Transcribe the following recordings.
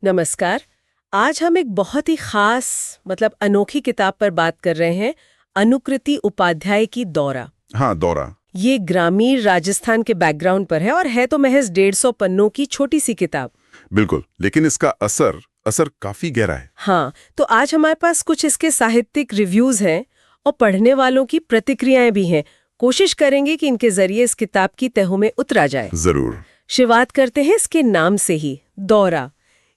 नमस्कार। आज हम एक बहुत ही खास अनोखी किताब पर बात कर रहे हैं। अनुकृति उपाध्याय की दौरा। हाँ, दौरा। ये ग्रामीण राजस्थान के बैकग्राउंड पर है और है तो महज 150 पन्नों की छोटी सी किताब। बिल्कुल, लेकिन इसका असर काफी गहरा है। हाँ, तो आज हमारे पास कुछ इसके साहित्यिक रिव्यूज हैं और पढ़ने वालों की प्रतिक्रियाएं भी हैं। कोशिश करेंगे कि इनके जरिए इस किताब की तहों में उतरा जाए। जरूर। शुरुआत करते हैं इसके नाम से ही, दौरा।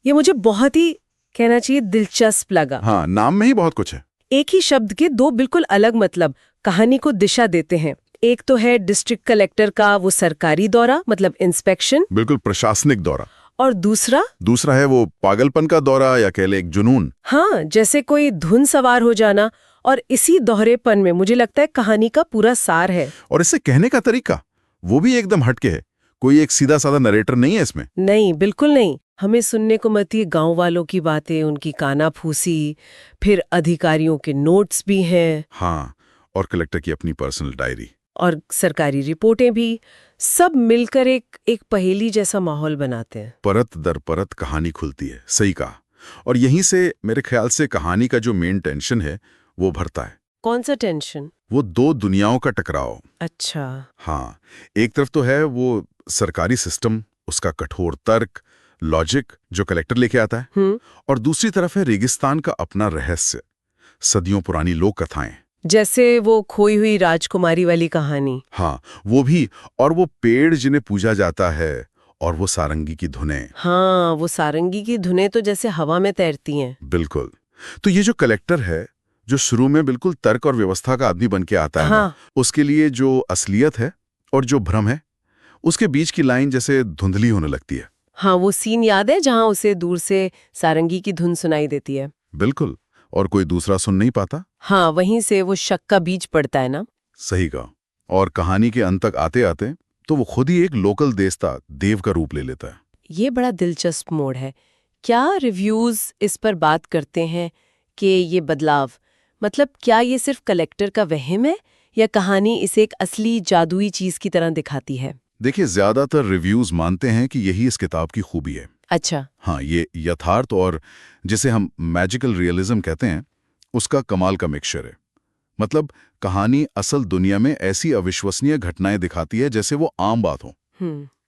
ये मुझे बहुत ही कहना चाहिए दिलचस्प लगा। हाँ, नाम में ही बहुत कुछ है। एक ही शब्द के दो बिल्कुल अलग मतलब कहानी को दिशा देते हैं। एक तो है डिस्ट्रिक्ट कलेक्टर का वो सरकारी दौरा, मतलब इंस्पेक्शन। बिल्कुल प्रशासनिक दौरा। और दूसरा है वो पागलपन का दौरा या कह ले एक जुनून। हाँ, जैसे कोई धुन सवार हो जाना। और इसी दोहरेपन में मुझे लगता है कहानी का पूरा सार है। और इसे कहने का तरीका वो भी एकदम हटके है। कोई एक सीधा साधा नरेटर नहीं है इसमें। नहीं, बिल्कुल नहीं। हमें सुनने को मिलती है गांव वालों की बातें, उनकी कानाफूसी, फिर अधिकारियों के नोट्स भी हैं। हाँ, और कलेक्टर की अपनी पर्सनल डायरी और सरकारी रिपोर्टें भी। सब मिलकर एक पहेली जैसा माहौल बनाते हैं। परत दर परत कहानी खुलती है। सही कहा। और यहीं से मेरे ख्याल से कहानी का जो मेन टेंशन है वो भरता है। कौन सा टेंशन? वो दो दुनियाओं का टकराव। अच्छा। हाँ, एक तरफ तो है वो सरकारी सिस्टम, उसका कठोर तर्क, लॉजिक जो कलेक्टर लेके आता है। और दूसरी तरफ है रेगिस्तान का अपना रहस्य, सदियों पुरानी लोक कथाएं। जैसे वो खोई हुई राजकुमारी वाली कहानी। हाँ, वो भी। और वो पेड़ जिन्हें पूजा जाता है, और वो सारंगी की धुनें। हाँ, वो सारंगी की धुनें तो जैसे हवा में तैरती हैं। बिल्कुल। तो ये जो कलेक्टर है, जो शुरू में बिल्कुल तर्क और व्यवस्था का आदमी बन के आता है, हाँ। उसके लिए जो असलियत है और जो भ्रम है, उसके बीच की लाइन जैसे धुंधली होने लगती है। हाँ, वो सीन याद है जहाँ उसे दूर से सारंगी की धुन सुनाई देती है। बिल्कुल। और कोई दूसरा सुन नहीं पाता। हाँ, वहीं से वो शक का बीज पड़ता है ना। सही कहा। और कहानी के अंत तक आते आते तो वो खुद ही एक लोकल देवता, देव का रूप ले लेता है। ये बड़ा दिलचस्प मोड़ है। क्या रिव्यूज इस पर बात करते हैं कि ये बदलाव, क्या ये सिर्फ कलेक्टर का वहम है या कहानी इसे एक असली जादुई चीज की तरह दिखाती है? देखिए, ज्यादातर रिव्यूज मानते हैं कि यही इस किताब की खूबी है। अच्छा। हाँ, ये यथार्थ और जिसे हम मैजिकल रियलिज्म कहते हैं, उसका कमाल का मिक्सचर है। मतलब कहानी असल दुनिया में ऐसी अविश्वसनीय घटनाएं दिखाती है जैसे वो आम बात हो।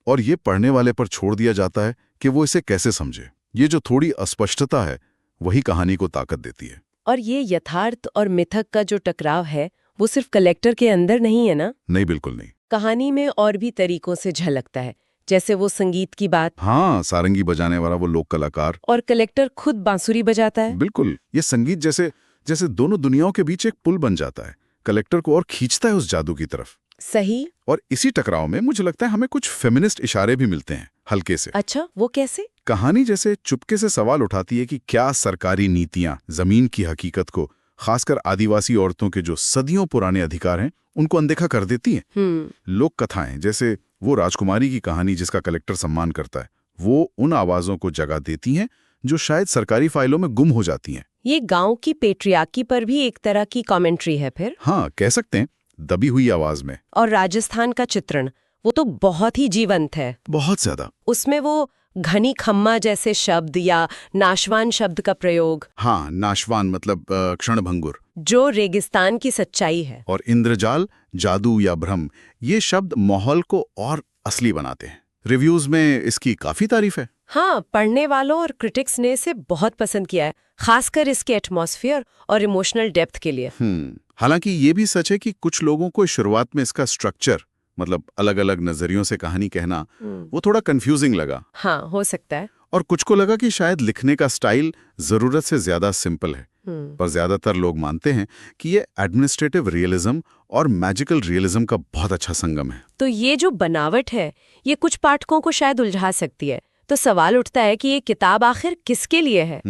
और ये पढ़ने वाले पर छोड़ दिया जाता है कि वो इसे कैसे समझे। ये जो थोड़ी अस्पष्टता है, वही कहानी को ताकत देती है। और ये यथार्थ और मिथक का जो टकराव है, वो सिर्फ कलेक्टर के अंदर नहीं है ना? नहीं, बिल्कुल नहीं। कहानी में और भी तरीकों से झलकता है, जैसे वो संगीत की बात। हाँ, सारंगी बजाने वाला वो लोक कलाकार। और कलेक्टर खुद बांसुरी बजाता है। बिल्कुल। ये संगीत जैसे जैसे दोनों दुनियाओं के बीच एक पुल बन जाता है, कलेक्टर को और खींचता है उस जादू की तरफ। सही। और इसी टकराव में मुझे लगता है हमें कुछ फेमिनिस्ट इशारे भी मिलते हैं, हल्के से। अच्छा, वो कैसे? कहानी जैसे चुपके से सवाल उठाती है कि क्या सरकारी नीतियां जमीन की हकीकत को, खासकर आदिवासी औरतों के जो सदियों पुराने अधिकार हैं, उनको अनदेखा कर देती हैं। लोक कथाएं जैसे वो राजकुमारी की कहानी जिसका कलेक्टर सम्मान करता है, वो उन आवाजों को जगह देती हैं जो शायद सरकारी फाइलों में गुम हो जाती हैं। ये गांव की पेट्रियार्की पर भी एक तरह की कमेंट्री है फिर। हाँ, कह सकते हैं, दबी हुई आवाज में। और राजस्थान का चित्रण, वो तो बहुत ही जीवंत है। बहुत ज्यादा। उसमें वो घनी खम्मा जैसे शब्द या नाशवान शब्द का प्रयोग। हाँ, नाशवान मतलब क्षणभंगुर, जो रेगिस्तान की सच्चाई है। और इंद्रजाल, जादू या भ्रम, ये शब्द माहौल को और असली बनाते हैं। रिव्यूज में इसकी काफी तारीफ है। हाँ, पढ़ने वालों और क्रिटिक्स ने इसे बहुत पसंद किया है, खासकर इसके एटमॉस्फेयर और इमोशनल डेप्थ के लिए। हालांकि ये भी सच है कि कुछ लोगों को शुरुआत में इसका स्ट्रक्चर, मतलब अलग अलग नजरियों से कहानी कहना, वो थोड़ा कंफ्यूजिंग लगा। हाँ, हो सकता है। और कुछ को लगा कि शायद लिखने का स्टाइल जरूरत से ज्यादा सिंपल है। पर ज्यादातर लोग मानते हैं कि ये एडमिनिस्ट्रेटिव रियलिज्म और मैजिकल रियलिज्म का बहुत अच्छा संगम है। तो ये जो बनावट है, ये कुछ पाठकों को शायद उलझा सकती है। तो सवाल उठता है कि ये किताब आखिर किसके लिए है?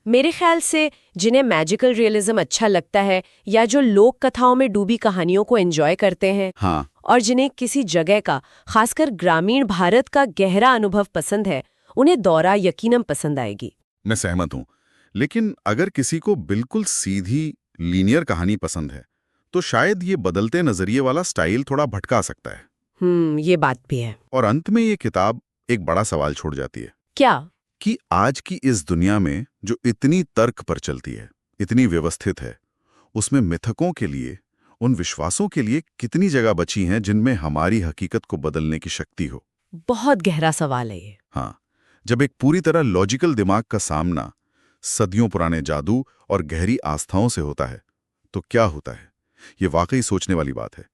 मेरे ख्याल से जिन्हें मैजिकल रियलिज्म अच्छा लगता है, या जो लोक कथाओं में डूबी कहानियों को एंजॉय करते हैं। हाँ। और जिन्हें किसी जगह का, खासकर ग्रामीण भारत का गहरा अनुभव पसंद है, उन्हें दौरा यकीनन पसंद आएगी। मैं सहमत हूँ। लेकिन अगर किसी को बिल्कुल सीधी लीनियर कहानी पसंद है, तो शायद ये बदलते नजरिए वाला स्टाइल थोड़ा भटका सकता है। ये बात भी है। और अंत में ये किताब एक बड़ा सवाल छोड़ जाती है। क्या? कि आज की इस दुनिया में जो इतनी तर्क पर चलती है, इतनी व्यवस्थित है, उसमें मिथकों के लिए, उन विश्वासों के लिए कितनी जगह बची हैं जिनमें हमारी हकीकत को बदलने की शक्ति हो? बहुत गहरा सवाल है ये। हाँ, जब एक पूरी तरह लॉजिकल दिमाग का सामना सदियों पुराने जादू और गहरी आस्थाओं से होता है, तो क्या होता है? ये वाकई सोचने वाली बात है।